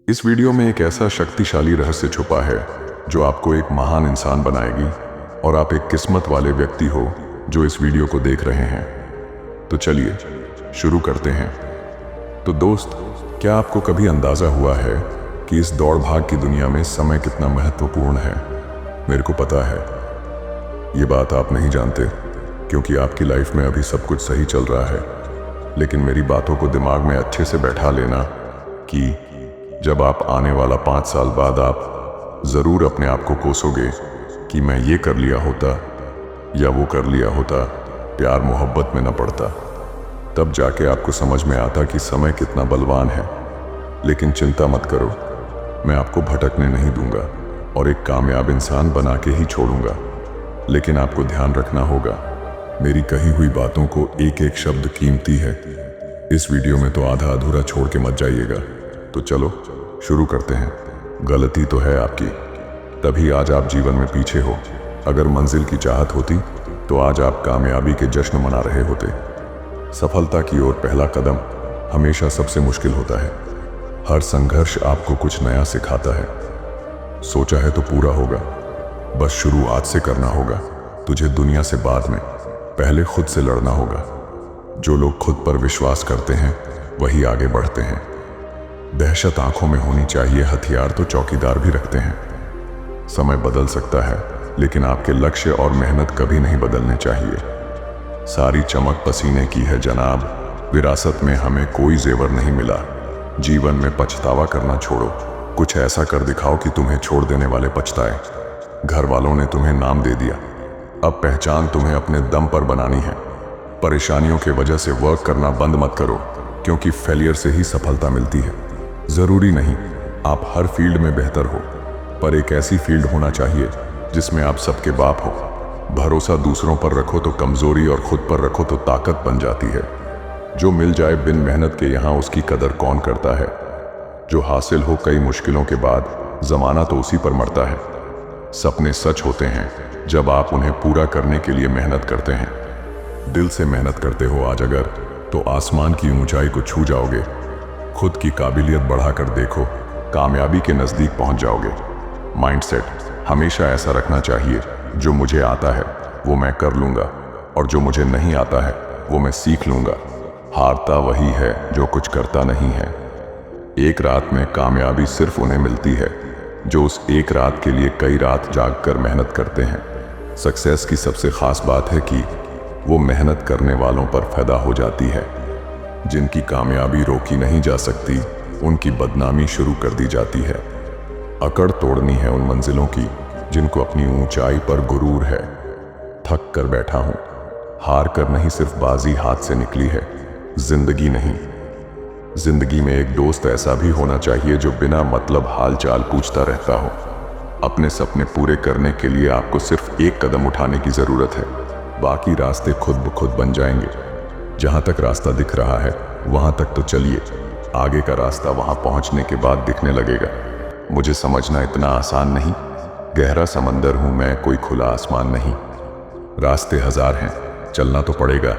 इस वीडियो में एक ऐसा शक्तिशाली रहस्य छुपा है जो आपको एक महान इंसान बनाएगी और आप एक किस्मत वाले व्यक्ति हो जो इस वीडियो को देख रहे हैं। तो चलिए शुरू करते हैं। तो दोस्त, क्या आपको कभी अंदाज़ा हुआ है कि इस दौड़ भाग की दुनिया में समय कितना महत्वपूर्ण है? मेरे को पता है ये बात आप नहीं जानते क्योंकि आपकी लाइफ में अभी सब कुछ सही चल रहा है, लेकिन मेरी बातों को दिमाग में अच्छे से बैठा लेना कि जब आप आने वाला 5 साल बाद आप ज़रूर अपने आप को कोसोगे कि मैं ये कर लिया होता या वो कर लिया होता, प्यार मोहब्बत में न पड़ता। तब जाके आपको समझ में आता कि समय कितना बलवान है। लेकिन चिंता मत करो, मैं आपको भटकने नहीं दूंगा और एक कामयाब इंसान बना के ही छोड़ूंगा। लेकिन आपको ध्यान रखना होगा, मेरी कही हुई बातों को एक एक शब्द कीमती है। इस वीडियो में तो आधा अधूरा छोड़ के मत जाइएगा। तो चलो शुरू करते हैं। गलती तो है आपकी, तभी आज आप जीवन में पीछे हो। अगर मंजिल की चाहत होती तो आज आप कामयाबी के जश्न मना रहे होते। सफलता की ओर पहला कदम हमेशा सबसे मुश्किल होता है। हर संघर्ष आपको कुछ नया सिखाता है। सोचा है तो पूरा होगा, बस शुरू आज से करना होगा। तुझे दुनिया से बाद में, पहले खुद से लड़ना होगा। जो लोग खुद पर विश्वास करते हैं वही आगे बढ़ते हैं। दहशत आंखों में होनी चाहिए, हथियार तो चौकीदार भी रखते हैं। समय बदल सकता है लेकिन आपके लक्ष्य और मेहनत कभी नहीं बदलने चाहिए। सारी चमक पसीने की है जनाब, विरासत में हमें कोई जेवर नहीं मिला। जीवन में पछतावा करना छोड़ो, कुछ ऐसा कर दिखाओ कि तुम्हें छोड़ देने वाले पछताए। घर वालों ने तुम्हें नाम दे दिया, अब पहचान तुम्हें अपने दम पर बनानी है। परेशानियों के वजह से वर्क करना बंद मत करो, क्योंकि फेलियर से ही सफलता मिलती है। ज़रूरी नहीं आप हर फील्ड में बेहतर हो, पर एक ऐसी फील्ड होना चाहिए जिसमें आप सबके बाप हो। भरोसा दूसरों पर रखो तो कमज़ोरी और खुद पर रखो तो ताकत बन जाती है। जो मिल जाए बिन मेहनत के यहाँ उसकी कदर कौन करता है। जो हासिल हो कई मुश्किलों के बाद, ज़माना तो उसी पर मरता है। सपने सच होते हैं जब आप उन्हें पूरा करने के लिए मेहनत करते हैं। दिल से मेहनत करते हो आज अगर, तो आसमान की ऊंचाई को छू जाओगे। खुद की काबिलियत बढ़ाकर देखो, कामयाबी के नज़दीक पहुंच जाओगे। माइंडसेट हमेशा ऐसा रखना चाहिए, जो मुझे आता है वो मैं कर लूँगा और जो मुझे नहीं आता है वो मैं सीख लूँगा। हारता वही है जो कुछ करता नहीं है। एक रात में कामयाबी सिर्फ उन्हें मिलती है जो उस एक रात के लिए कई रात जाग कर मेहनत करते हैं। सक्सेस की सबसे ख़ास बात है कि वो मेहनत करने वालों पर पैदा हो जाती है। जिनकी कामयाबी रोकी नहीं जा सकती, उनकी बदनामी शुरू कर दी जाती है। अकड़ तोड़नी है उन मंजिलों की जिनको अपनी ऊंचाई पर गुरूर है। थक कर बैठा हूँ, हार कर नहीं, सिर्फ बाजी हाथ से निकली है, जिंदगी नहीं। जिंदगी में एक दोस्त ऐसा भी होना चाहिए जो बिना मतलब हाल चाल पूछता रहता हो। अपने सपने पूरे करने के लिए आपको सिर्फ एक कदम उठाने की ज़रूरत है, बाकी रास्ते खुद ब खुद बन जाएंगे। जहाँ तक रास्ता दिख रहा है वहाँ तक तो चलिए, आगे का रास्ता वहाँ पहुँचने के बाद दिखने लगेगा। मुझे समझना इतना आसान नहीं, गहरा समंदर हूँ मैं, कोई खुला आसमान नहीं। रास्ते हजार हैं, चलना तो पड़ेगा।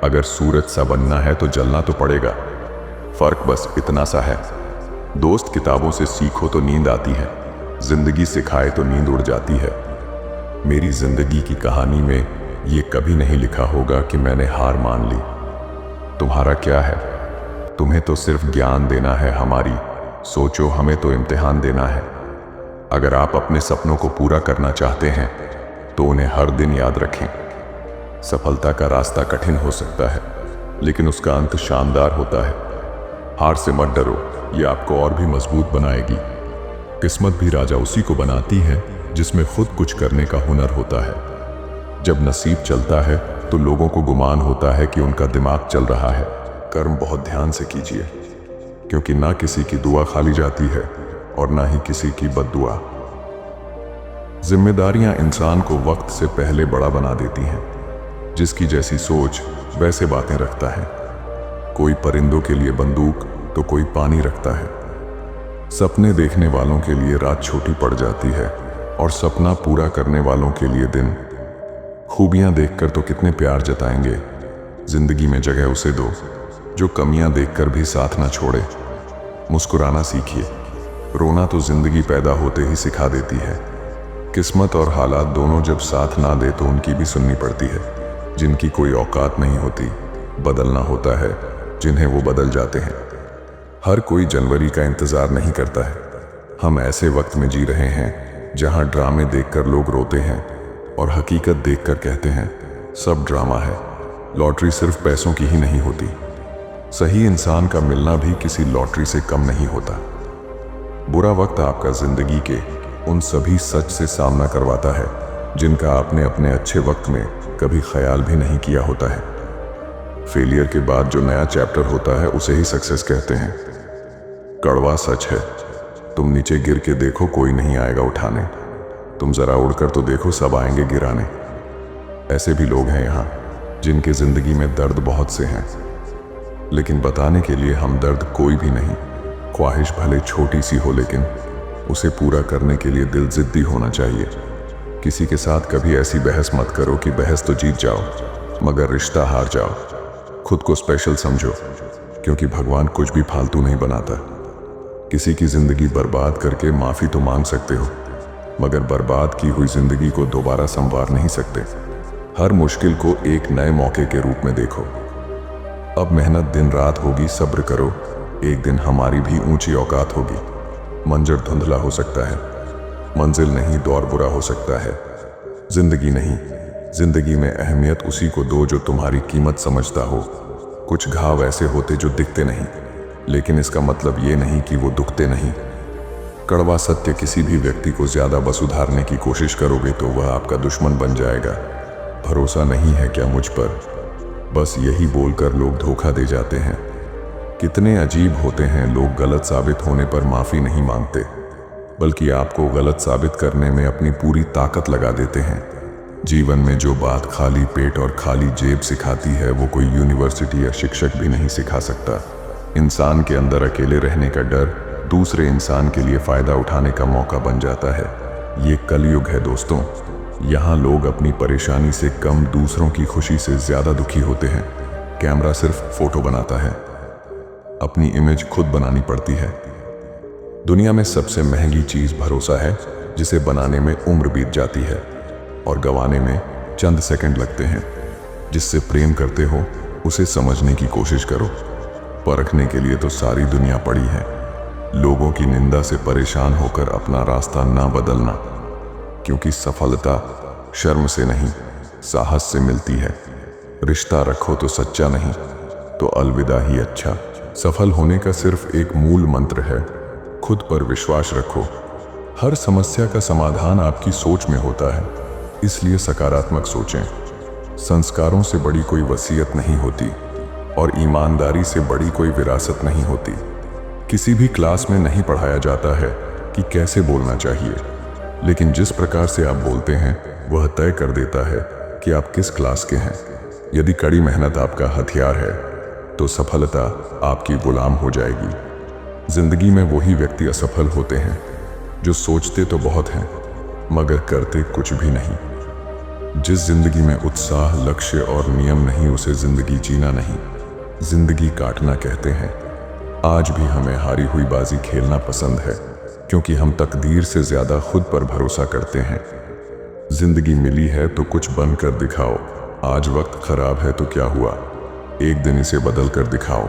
अगर सूरज सा बनना है तो जलना तो पड़ेगा। फ़र्क बस इतना सा है। दोस्त किताबों से सीखो तो नींद आती है, जिंदगी सिखाए तो नींद उड़ जाती है। मेरी जिंदगी की कहानी में ये कभी नहीं लिखा होगा कि मैंने हार मान ली। तुम्हारा क्या है? तुम्हें तो सिर्फ ज्ञान देना है हमारी, सोचो हमें तो इम्तिहान देना है। अगर आप अपने सपनों को पूरा करना चाहते हैं तो उन्हें हर दिन याद रखें। सफलता का रास्ता कठिन हो सकता है लेकिन उसका अंत शानदार होता है। हार से मत डरो, ये आपको और भी मजबूत बनाएगी। किस्मत भी राजा उसी को बनाती है जिसमें खुद कुछ करने का हुनर होता है। जब नसीब चलता है तो लोगों को गुमान होता है कि उनका दिमाग चल रहा है। कर्म बहुत ध्यान से कीजिए, क्योंकि ना किसी की दुआ खाली जाती है और ना ही किसी की बद्दुआ। जिम्मेदारियां इंसान को वक्त से पहले बड़ा बना देती हैं। जिसकी जैसी सोच वैसे बातें रखता है। कोई परिंदों के लिए बंदूक तो कोई पानी रखता है। सपने देखने वालों के लिए रात छोटी पड़ जाती है और सपना पूरा करने वालों के लिए दिन। खूबियां देखकर तो कितने प्यार जताएंगे, जिंदगी में जगह उसे दो जो कमियां देखकर भी साथ ना छोड़े। मुस्कुराना सीखिए, रोना तो जिंदगी पैदा होते ही सिखा देती है। किस्मत और हालात दोनों जब साथ ना दे तो उनकी भी सुननी पड़ती है। जिनकी कोई औकात नहीं होती, बदलना होता है, जिन्हें वो बदल जाते हैं। हर कोई जनवरी का इंतजार नहीं करता है। हम ऐसे वक्त में जी रहे हैं जहां ड्रामे देखकर लोग रोते हैं और हकीकत देखकर कहते हैं सब ड्रामा है। लॉटरी सिर्फ पैसों की ही नहीं होती, सही इंसान का मिलना भी किसी लॉटरी से कम नहीं होता। बुरा वक्त आपका जिंदगी के उन सभी सच से सामना करवाता है जिनका आपने अपने अच्छे वक्त में कभी ख्याल भी नहीं किया होता है। फेलियर के बाद जो नया चैप्टर होता है उसे ही सक्सेस कहते हैं। कड़वा सच है, तुम नीचे गिर के देखो कोई नहीं आएगा उठाने, तुम जरा उड़कर तो देखो सब आएंगे गिराने। ऐसे भी लोग हैं यहाँ जिनके जिंदगी में दर्द बहुत से हैं, लेकिन बताने के लिए हमदर्द कोई भी नहीं। ख्वाहिश भले छोटी सी हो लेकिन उसे पूरा करने के लिए दिल जिद्दी होना चाहिए। किसी के साथ कभी ऐसी बहस मत करो कि बहस तो जीत जाओ मगर रिश्ता हार जाओ। खुद को स्पेशल समझो, क्योंकि भगवान कुछ भी फालतू नहीं बनाता। किसी की जिंदगी बर्बाद करके माफी तो मांग सकते हो, मगर बर्बाद की हुई जिंदगी को दोबारा संवार नहीं सकते। हर मुश्किल को एक नए मौके के रूप में देखो। अब मेहनत दिन रात होगी, सब्र करो, एक दिन हमारी भी ऊंची औकात होगी। मंजर धुंधला हो सकता है, मंजिल नहीं दौर बुरा हो सकता है। जिंदगी नहीं, जिंदगी में अहमियत उसी को दो जो तुम्हारी कीमत समझता हो। कुछ घाव ऐसे होते जो दिखते नहीं, लेकिन इसका मतलब ये नहीं कि वो दुखते नहीं। कड़वा सत्य, किसी भी व्यक्ति को ज्यादा बस उधारने की कोशिश करोगे तो वह आपका दुश्मन बन जाएगा। भरोसा नहीं है क्या मुझ पर, बस यही बोलकर लोग धोखा दे जाते हैं। कितने अजीब होते हैं लोग, गलत साबित होने पर माफी नहीं मांगते, बल्कि आपको गलत साबित करने में अपनी पूरी ताकत लगा देते हैं। जीवन में जो बात खाली पेट और खाली जेब सिखाती है वो कोई यूनिवर्सिटी या शिक्षक भी नहीं सिखा सकता। इंसान के अंदर अकेले रहने का डर दूसरे इंसान के लिए फायदा उठाने का मौका बन जाता है। ये कलयुग है दोस्तों, यहाँ लोग अपनी परेशानी से कम दूसरों की खुशी से ज्यादा दुखी होते हैं। कैमरा सिर्फ फोटो बनाता है, अपनी इमेज खुद बनानी पड़ती है। दुनिया में सबसे महंगी चीज भरोसा है, जिसे बनाने में उम्र बीत जाती है और गंवाने में चंद सेकंड लगते हैं। जिससे प्रेम करते हो उसे समझने की कोशिश करो, परखने के लिए तो सारी दुनिया पड़ी है। लोगों की निंदा से परेशान होकर अपना रास्ता ना बदलना, क्योंकि सफलता शर्म से नहीं साहस से मिलती है। रिश्ता रखो तो सच्चा नहीं तो अलविदा ही अच्छा। सफल होने का सिर्फ एक मूल मंत्र है, खुद पर विश्वास रखो। हर समस्या का समाधान आपकी सोच में होता है, इसलिए सकारात्मक सोचें। संस्कारों से बड़ी कोई वसीयत नहीं होती और ईमानदारी से बड़ी कोई विरासत नहीं होती। किसी भी क्लास में नहीं पढ़ाया जाता है कि कैसे बोलना चाहिए, लेकिन जिस प्रकार से आप बोलते हैं वह तय कर देता है कि आप किस क्लास के हैं। यदि कड़ी मेहनत आपका हथियार है तो सफलता आपकी गुलाम हो जाएगी। जिंदगी में वही व्यक्ति असफल होते हैं जो सोचते तो बहुत हैं मगर करते कुछ भी नहीं। जिस जिंदगी में उत्साह, लक्ष्य और नियम नहीं उसे जिंदगी जीना नहीं, जिंदगी काटना कहते हैं। आज भी हमें हारी हुई बाजी खेलना पसंद है, क्योंकि हम तकदीर से ज्यादा खुद पर भरोसा करते हैं। जिंदगी मिली है तो कुछ बनकर दिखाओ। आज वक्त खराब है तो क्या हुआ, एक दिन इसे बदल कर दिखाओ।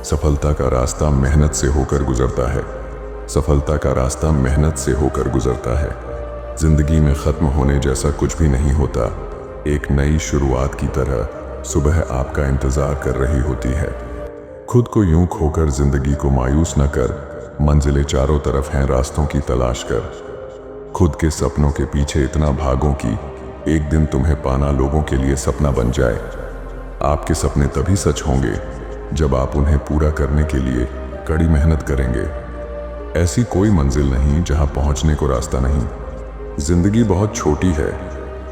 सफलता का रास्ता मेहनत से होकर गुजरता है, सफलता का रास्ता मेहनत से होकर गुजरता है। जिंदगी में खत्म होने जैसा कुछ भी नहीं होता। एक नई शुरुआत की तरह सुबह आपका इंतजार कर रही होती है। खुद को यूं खोकर जिंदगी को मायूस न कर, मंजिलें चारों तरफ हैं, रास्तों की तलाश कर। खुद के सपनों के पीछे इतना भागो कि एक दिन तुम्हें पाना लोगों के लिए सपना बन जाए। आपके सपने तभी सच होंगे जब आप उन्हें पूरा करने के लिए कड़ी मेहनत करेंगे। ऐसी कोई मंजिल नहीं जहां पहुंचने को रास्ता नहीं। जिंदगी बहुत छोटी है,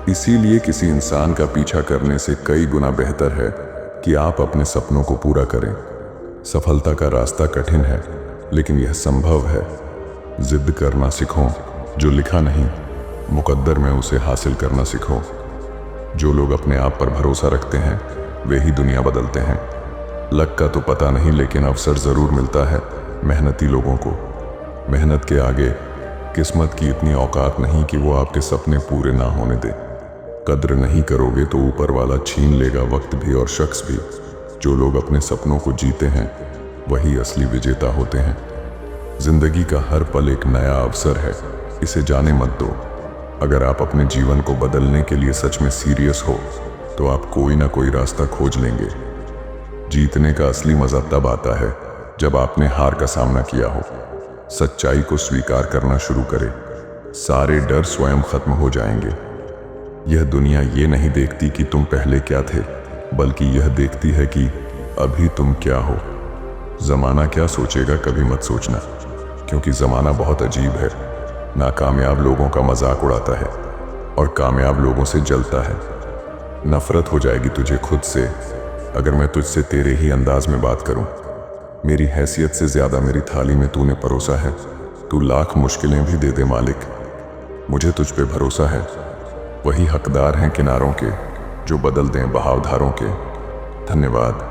इसीलिए किसी इंसान का पीछा करने से कई गुना बेहतर है कि आप अपने सपनों को पूरा करें। सफलता का रास्ता कठिन है, लेकिन यह संभव है। जिद करना सीखो, जो लिखा नहीं मुकद्दर में उसे हासिल करना सीखो। जो लोग अपने आप पर भरोसा रखते हैं वे ही दुनिया बदलते हैं। लक का तो पता नहीं, लेकिन अवसर जरूर मिलता है मेहनती लोगों को। मेहनत के आगे किस्मत की इतनी औकात नहीं कि वो आपके सपने पूरे ना होने दे। कद्र नहीं करोगे तो ऊपर वाला छीन लेगा वक्त भी और शख्स भी। जो लोग अपने सपनों को जीते हैं वही असली विजेता होते हैं। जिंदगी का हर पल एक नया अवसर है, इसे जाने मत दो। अगर आप अपने जीवन को बदलने के लिए सच में सीरियस हो तो आप कोई ना कोई रास्ता खोज लेंगे। जीतने का असली मजा तब आता है जब आपने हार का सामना किया हो। सच्चाई को स्वीकार करना शुरू करें, सारे डर स्वयं खत्म हो जाएंगे। यह दुनिया ये नहीं देखती कि तुम पहले क्या थे, बल्कि यह देखती है कि अभी तुम क्या हो। जमाना क्या सोचेगा कभी मत सोचना, क्योंकि जमाना बहुत अजीब है। नाकामयाब लोगों का मजाक उड़ाता है और कामयाब लोगों से जलता है। नफरत हो जाएगी तुझे खुद से अगर मैं तुझसे तेरे ही अंदाज में बात करूं। मेरी हैसियत से ज्यादा मेरी थाली में तूने परोसा है। तू लाख मुश्किलें भी दे दे मालिक, मुझे तुझ पे भरोसा है। वही हकदार हैं किनारों के जो बदल दें बहावधारों के। धन्यवाद।